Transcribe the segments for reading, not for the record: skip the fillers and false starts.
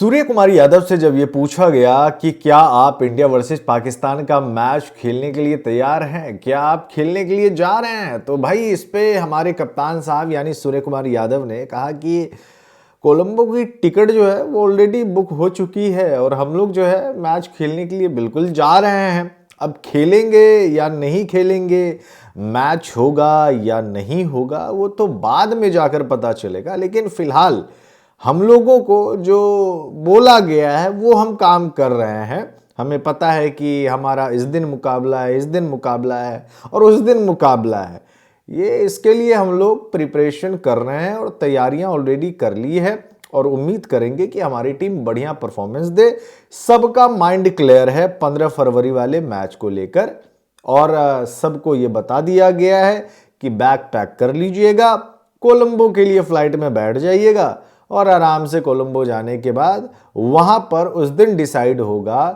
सूर्य कुमार यादव से जब ये पूछा गया कि क्या आप इंडिया वर्सेस पाकिस्तान का मैच खेलने के लिए तैयार हैं, क्या आप खेलने के लिए जा रहे हैं, तो भाई इस पे हमारे कप्तान साहब यानी सूर्य कुमार यादव ने कहा कि कोलंबो की टिकट जो है वो ऑलरेडी बुक हो चुकी है और हम लोग जो है मैच खेलने के लिए बिल्कुल जा रहे हैं। अब खेलेंगे या नहीं खेलेंगे, मैच होगा या नहीं होगा, वो तो बाद में जाकर पता चलेगा, लेकिन फिलहाल हम लोगों को जो बोला गया है वो हम काम कर रहे हैं। हमें पता है कि हमारा इस दिन मुकाबला है, इस दिन मुकाबला है और उस दिन मुकाबला है। ये इसके लिए हम लोग प्रिपरेशन कर रहे हैं और तैयारियां ऑलरेडी कर ली है और उम्मीद करेंगे कि हमारी टीम बढ़िया परफॉर्मेंस दे। सबका माइंड क्लियर है 15 फरवरी वाले मैच को लेकर और सबको ये बता दिया गया है कि बैग पैक कर लीजिएगा, कोलंबो के लिए फ्लाइट में बैठ जाइएगा और आराम से कोलंबो जाने के बाद वहां पर उस दिन डिसाइड होगा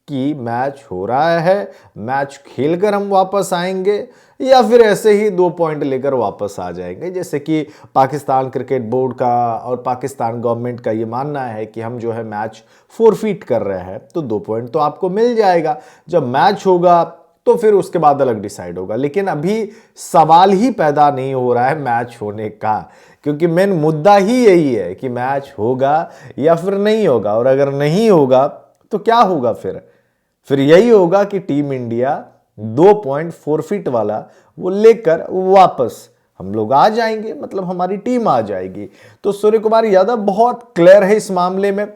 कि मैच हो रहा है, मैच खेलकर हम वापस आएंगे या फिर ऐसे ही 2 पॉइंट लेकर वापस आ जाएंगे। जैसे कि पाकिस्तान क्रिकेट बोर्ड का और पाकिस्तान गवर्नमेंट का ये मानना है कि हम जो है मैच फोरफीट कर रहे हैं तो 2 पॉइंट तो आपको मिल जाएगा। जब मैच होगा तो फिर उसके बाद अलग डिसाइड होगा, लेकिन अभी सवाल ही पैदा नहीं हो रहा है मैच होने का, क्योंकि मेन मुद्दा ही यही है कि मैच होगा या फिर नहीं होगा। और अगर नहीं होगा तो क्या होगा? फिर यही होगा कि टीम इंडिया 2 पॉइंट फोरफीट वाला वो लेकर वापस हम लोग आ जाएंगे, मतलब हमारी टीम आ जाएगी। तो सूर्य कुमार यादव बहुत क्लियर है इस मामले में।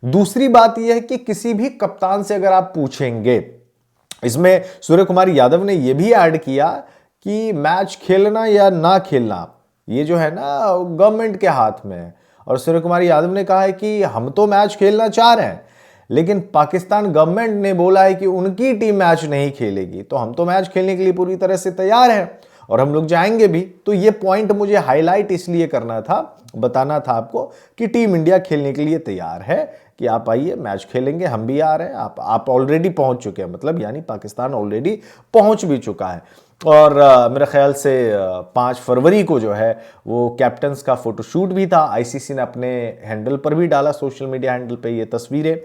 दूसरी बात यह है कि किसी भी कप्तान से अगर आप पूछेंगे, इसमें सूर्य कुमार यादव ने यह भी ऐड किया कि मैच खेलना या ना खेलना ये जो है ना गवर्नमेंट के हाथ में है। और सूर्य कुमार यादव ने कहा है कि हम तो मैच खेलना चाह रहे हैं, लेकिन पाकिस्तान गवर्नमेंट ने बोला है कि उनकी टीम मैच नहीं खेलेगी, तो हम तो मैच खेलने के लिए पूरी तरह से तैयार हैं और हम लोग जाएंगे भी। तो ये पॉइंट मुझे हाईलाइट इसलिए करना था, बताना था आपको कि टीम इंडिया खेलने के लिए तैयार है, कि आप आइए मैच खेलेंगे, हम भी आ रहे हैं। आप ऑलरेडी पहुंच चुके हैं, मतलब यानी पाकिस्तान ऑलरेडी पहुंच भी चुका है। और मेरे ख्याल से 5 फरवरी को जो है वो कैप्टन्स का फोटोशूट भी था। आईसीसी ने अपने हैंडल पर भी डाला, सोशल मीडिया हैंडल पे ये तस्वीरें।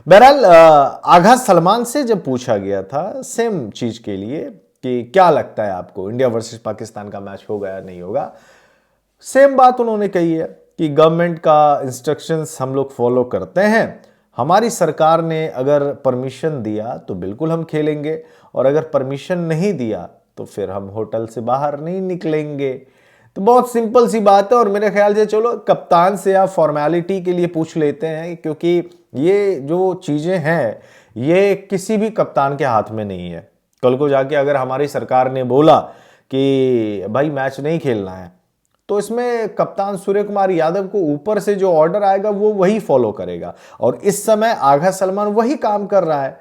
बहरहाल आगा सलमान से जब पूछा गया था सेम चीज के लिए कि क्या लगता है आपको इंडिया वर्सेस पाकिस्तान का मैच होगा या नहीं होगा, सेम बात उन्होंने कही है कि गवर्नमेंट का इंस्ट्रक्शंस हम लोग फॉलो करते हैं। हमारी सरकार ने अगर परमिशन दिया तो बिल्कुल हम खेलेंगे, और अगर परमिशन नहीं दिया तो फिर हम होटल से बाहर नहीं निकलेंगे। तो बहुत सिंपल सी बात है। और मेरे ख्याल से चलो कप्तान से आप फॉर्मेलिटी के लिए पूछ लेते हैं, क्योंकि ये जो चीजें हैं ये किसी भी कप्तान के हाथ में नहीं है। कल को जाके अगर हमारी सरकार ने बोला कि भाई मैच नहीं खेलना है, तो इसमें कप्तान सूर्य कुमार यादव को ऊपर से जो ऑर्डर आएगा वो वही फॉलो करेगा। और इस समय आगा सलमान वही काम कर रहा है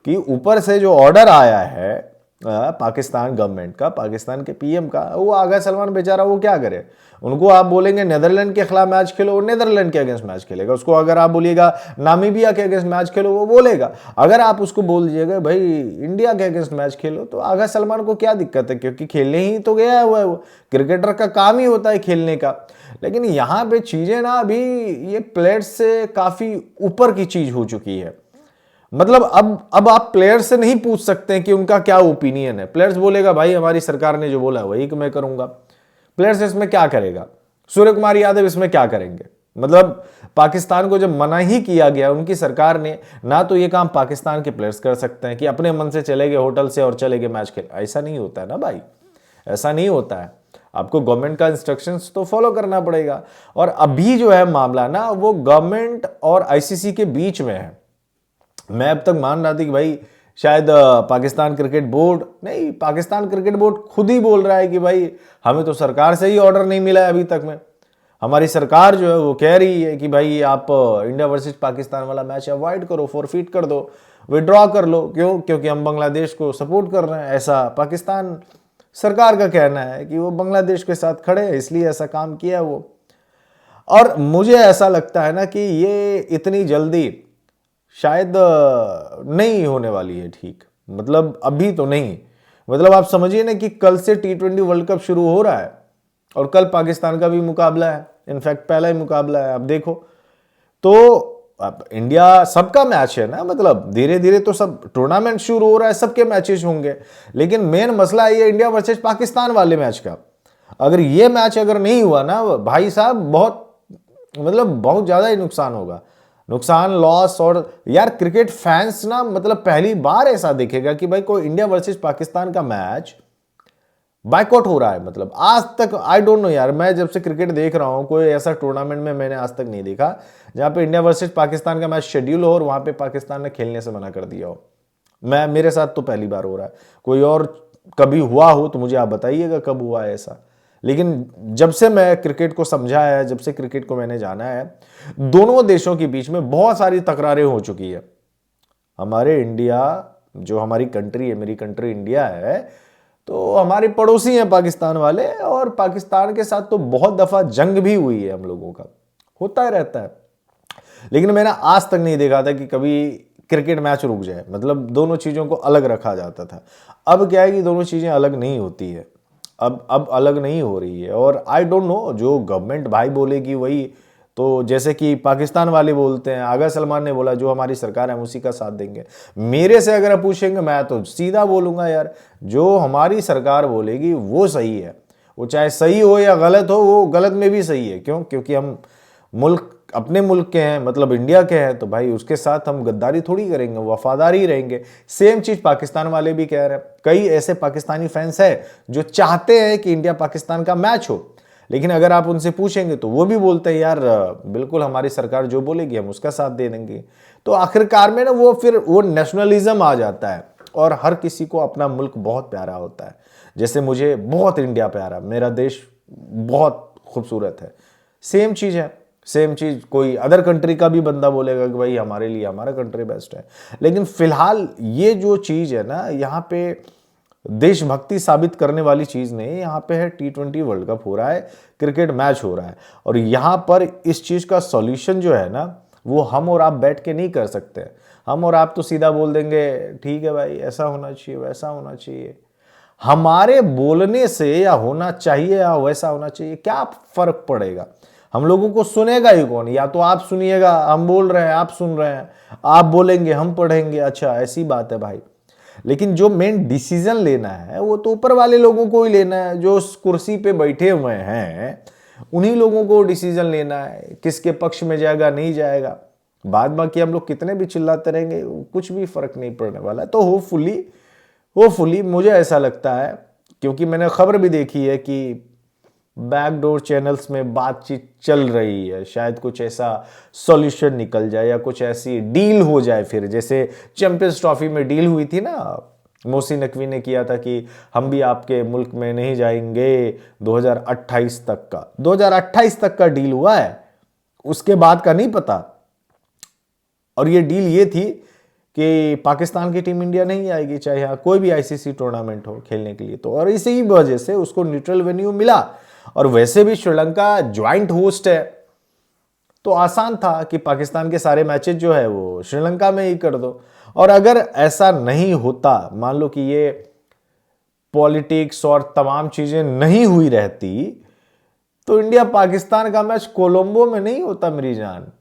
कि ऊपर से जो ऑर्डर आया है पाकिस्तान गवर्नमेंट का, पाकिस्तान के पीएम का, वो आगा सलमान बेचारा वो क्या करे। उनको आप बोलेंगे नेदरलैंड के खिलाफ मैच खेलो, वो नेदरलैंड के अगेंस्ट मैच खेलेगा। उसको अगर आप बोलिएगा नामीबिया के अगेंस्ट मैच खेलो, वो बोलेगा। अगर आप उसको बोल दीजिएगा भाई इंडिया के अगेंस्ट मैच खेलो, तो आगा सलमान को क्या दिक्कत है, क्योंकि खेलने ही तो गया हुआ है। वो क्रिकेटर का काम ही होता है खेलने का। लेकिन यहाँ पे चीजें ना अभी ये प्लेयर्स से काफी ऊपर की चीज हो चुकी है। मतलब अब आप प्लेयर से नहीं पूछ सकते हैं कि उनका क्या ओपिनियन है। प्लेयर्स बोलेगा भाई हमारी सरकार ने जो बोला है वही मैं करूंगा। प्लेयर्स इसमें क्या करेगा? सूर्य कुमार यादव इसमें क्या करेंगे? मतलब पाकिस्तान को जब मना ही किया गया उनकी सरकार ने, ना तो ये काम पाकिस्तान के प्लेयर्स कर सकते हैं कि अपने मन से चले गए होटल से और चले गए मैच खेल। ऐसा नहीं होता है ना भाई, ऐसा नहीं होता है। आपको गवर्नमेंट का इंस्ट्रक्शंस तो फॉलो करना पड़ेगा। और अभी जो है मामला ना वो गवर्नमेंट और आईसीसी के बीच में है। मैं अब तक मान रहा था कि भाई शायद पाकिस्तान क्रिकेट बोर्ड नहीं, पाकिस्तान क्रिकेट बोर्ड खुद ही बोल रहा है कि भाई हमें तो सरकार से ही ऑर्डर नहीं मिला है अभी तक में। हमारी सरकार जो है वो कह रही है कि भाई आप इंडिया वर्सेस पाकिस्तान वाला मैच अवॉइड करो, फोरफीट कर दो, विड्रॉ कर लो। क्यों? क्योंकि हम बांग्लादेश को सपोर्ट कर रहे हैं। ऐसा पाकिस्तान सरकार का कहना है कि वो बांग्लादेश के साथ खड़े हैं, इसलिए ऐसा काम किया वो। और मुझे ऐसा लगता है ना कि ये इतनी जल्दी शायद नहीं होने वाली है ठीक, मतलब अभी तो नहीं। मतलब आप समझिए ना कि कल से T20 वर्ल्ड कप शुरू हो रहा है और कल पाकिस्तान का भी मुकाबला है, इनफैक्ट पहला ही मुकाबला है। आप देखो तो अब इंडिया सबका मैच है ना, मतलब धीरे धीरे तो सब टूर्नामेंट शुरू हो रहा है, सबके मैचेस होंगे, लेकिन मेन मसला ये इंडिया वर्सेस पाकिस्तान वाले मैच का। अगर ये मैच अगर नहीं हुआ ना भाई साहब, बहुत मतलब बहुत ज्यादा ही नुकसान होगा, नुकसान लॉस। और यार क्रिकेट फैंस ना मतलब पहली बार ऐसा देखेगा कि भाई कोई इंडिया वर्सेस पाकिस्तान का मैच बायकॉट हो रहा है। मतलब आज तक आई डोंट नो यार, मैं जब से क्रिकेट देख रहा हूं कोई ऐसा टूर्नामेंट में मैंने आज तक नहीं देखा जहां पे इंडिया वर्सेस पाकिस्तान का मैच शेड्यूल हो और वहां पे पाकिस्तान ने खेलने से मना कर दिया हो। मेरे साथ तो पहली बार हो रहा है। कोई और कभी हुआ हो तो मुझे आप बताइएगा कब हुआ है ऐसा। लेकिन जब से मैं क्रिकेट को समझा है, जब से क्रिकेट को मैंने जाना है, दोनों देशों के बीच में बहुत सारी तकरारें हो चुकी है। हमारे इंडिया, जो हमारी कंट्री है, मेरी कंट्री इंडिया है, तो हमारे पड़ोसी हैं पाकिस्तान वाले, और पाकिस्तान के साथ तो बहुत दफा जंग भी हुई है हम लोगों का, होता रहता है। लेकिन मैंने आज तक नहीं देखा था कि कभी क्रिकेट मैच रुक जाए, मतलब दोनों चीजों को अलग रखा जाता था। अब क्या है कि दोनों चीजें अलग नहीं होती है, अब अलग नहीं हो रही है। और आई डोंट नो, जो गवर्नमेंट भाई बोलेगी वही, तो जैसे कि पाकिस्तान वाले बोलते हैं, आगा सलमान ने बोला जो हमारी सरकार है हम उसी का साथ देंगे। मेरे से अगर आप पूछेंगे मैं तो सीधा बोलूंगा यार, जो हमारी सरकार बोलेगी वो सही है। वो चाहे सही हो या गलत हो, वो गलत में भी सही है। क्यों? क्योंकि हम मुल्क, अपने मुल्क के हैं, मतलब इंडिया के हैं, तो भाई उसके साथ हम गद्दारी थोड़ी करेंगे, वफादार ही रहेंगे। सेम चीज पाकिस्तान वाले भी कह रहे हैं। कई ऐसे पाकिस्तानी फैंस हैं जो चाहते हैं कि इंडिया पाकिस्तान का मैच हो, लेकिन अगर आप उनसे पूछेंगे तो वो भी बोलते हैं यार बिल्कुल हमारी सरकार जो बोलेगी हम उसका साथ दे देंगे। तो आखिरकार में ना वो फिर वो नेशनलिज्म आ जाता है, और हर किसी को अपना मुल्क बहुत प्यारा होता है। जैसे मुझे बहुत इंडिया प्यारा, मेरा देश बहुत खूबसूरत है। सेम चीज है, सेम चीज कोई अदर कंट्री का भी बंदा बोलेगा कि भाई हमारे लिए हमारा कंट्री बेस्ट है। लेकिन फिलहाल ये जो चीज है ना, यहाँ पे देशभक्ति साबित करने वाली चीज नहीं, यहाँ पे है T20 वर्ल्ड कप हो रहा है, क्रिकेट मैच हो रहा है, और यहाँ पर इस चीज का सॉल्यूशन जो है ना, वो हम और आप बैठ के नहीं कर सकते। हम और आप तो सीधा बोल देंगे ठीक है भाई ऐसा होना चाहिए, वैसा होना चाहिए। हमारे बोलने से या होना चाहिए या वैसा होना चाहिए क्या फर्क पड़ेगा? हम लोगों को सुनेगा ही कौन? या तो आप सुनिएगा, हम बोल रहे हैं आप सुन रहे हैं, आप बोलेंगे हम पढ़ेंगे, अच्छा ऐसी बात है भाई। लेकिन जो मेन डिसीजन लेना है वो तो ऊपर वाले लोगों को ही लेना है, जो उस कुर्सी पे बैठे हुए हैं उन्हीं लोगों को डिसीजन लेना है, किसके पक्ष में जाएगा नहीं जाएगा। बाद बाकी हम लोग कितने भी चिल्लाते रहेंगे कुछ भी फर्क नहीं पड़ने वाला है। तो होपफुली मुझे ऐसा लगता है, क्योंकि मैंने खबर भी देखी है कि बैकडोर चैनल्स में बातचीत चल रही है, शायद कुछ ऐसा सॉल्यूशन निकल जाए या कुछ ऐसी डील हो जाए। फिर जैसे चैंपियंस ट्रॉफी में डील हुई थी ना, मोहसिन नकवी ने किया था कि हम भी आपके मुल्क में नहीं जाएंगे 2028 तक का। 2028 तक का डील हुआ है, उसके बाद का नहीं पता। और ये डील ये थी कि पाकिस्तान की टीम इंडिया नहीं आएगी, चाहे यहाँ कोई भी आईसीसी टूर्नामेंट हो खेलने के लिए। तो और इसी वजह से उसको न्यूट्रल वेन्यू मिला, और वैसे भी श्रीलंका ज्वाइंट होस्ट है, तो आसान था कि पाकिस्तान के सारे मैचेस जो है वो श्रीलंका में ही कर दो। और अगर ऐसा नहीं होता, मान लो कि ये पॉलिटिक्स और तमाम चीजें नहीं हुई रहती, तो इंडिया पाकिस्तान का मैच कोलंबो में नहीं होता मेरी जान।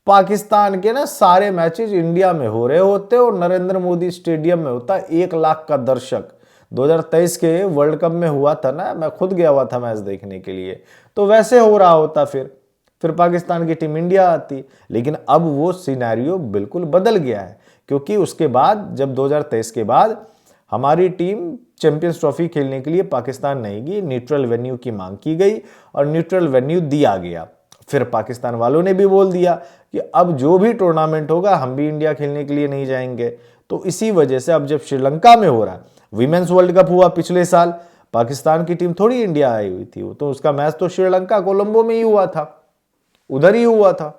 पाकिस्तान के ना सारे मैचेस इंडिया में हो रहे होते और नरेंद्र मोदी स्टेडियम में होता 1 लाख का दर्शक। 2023 के वर्ल्ड कप में हुआ था ना, मैं खुद गया हुआ था मैच देखने के लिए, तो वैसे हो रहा होता। फिर पाकिस्तान की टीम इंडिया आती। लेकिन अब वो सिनेरियो बिल्कुल बदल गया है, क्योंकि उसके बाद जब 2023 के बाद हमारी टीम चैंपियंस ट्रॉफी खेलने के लिए पाकिस्तान नहीं गई, न्यूट्रल वेन्यू की मांग की गई और न्यूट्रल वेन्यू दिया गया। फिर पाकिस्तान वालों ने भी बोल दिया कि अब जो भी टूर्नामेंट होगा हम भी इंडिया खेलने के लिए नहीं जाएंगे। तो इसी वजह से अब जब श्रीलंका में हो रहा है, विमेंस वर्ल्ड कप हुआ पिछले साल, पाकिस्तान की टीम थोड़ी इंडिया आई हुई थी, तो उसका मैच तो श्रीलंका कोलंबो में ही हुआ था, उधर ही हुआ था।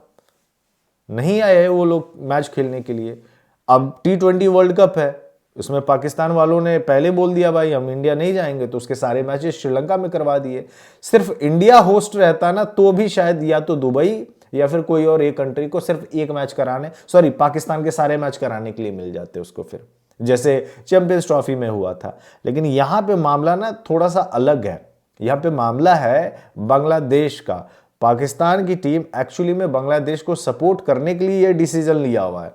नहीं आए वो लोग मैच खेलने के लिए। अब T20 वर्ल्ड कप है, उसमें पाकिस्तान वालों ने पहले बोल दिया भाई हम इंडिया नहीं जाएंगे, तो उसके सारे मैचेस श्रीलंका में करवा दिए। सिर्फ इंडिया होस्ट रहता ना तो भी शायद या तो दुबई या फिर कोई और एक कंट्री को सिर्फ एक मैच कराने, सॉरी पाकिस्तान के सारे मैच कराने के लिए मिल जाते उसको, फिर जैसे चैंपियंस ट्रॉफी में हुआ था। लेकिन यहाँ पे मामला ना थोड़ा सा अलग है। यहाँ पे मामला है बांग्लादेश का। पाकिस्तान की टीम एक्चुअली में बांग्लादेश को सपोर्ट करने के लिए ये डिसीजन लिया हुआ है,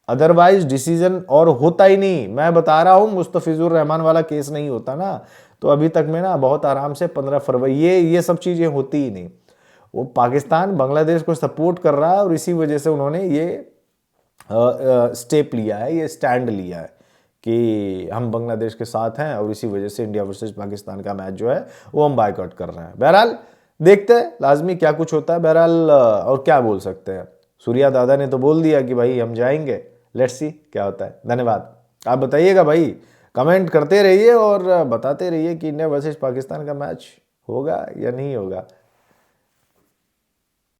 अदरवाइज डिसीजन और होता ही नहीं। मैं बता रहा हूं, मुस्तफिजुर रहमान वाला केस नहीं होता ना तो अभी तक में ना बहुत आराम से 15 फरवरी ये सब चीजें होती ही नहीं। वो पाकिस्तान बांग्लादेश को सपोर्ट कर रहा है और इसी वजह से उन्होंने ये स्टेप लिया है, ये स्टैंड लिया है कि हम बांग्लादेश के साथ हैं और इसी वजह से इंडिया वर्सेस पाकिस्तान का मैच जो है वो हम बायकॉट कर रहे हैं। बहरहाल देखते हैं लाजमी क्या कुछ होता है। बहरहाल और क्या बोल सकते हैं, सूर्या दादा ने तो बोल दिया कि भाई हम जाएंगे, लेट्स सी क्या होता है। धन्यवाद। आप बताइएगा भाई, कमेंट करते रहिए और बताते रहिए कि इंडिया वर्सेस पाकिस्तान का मैच होगा या नहीं होगा।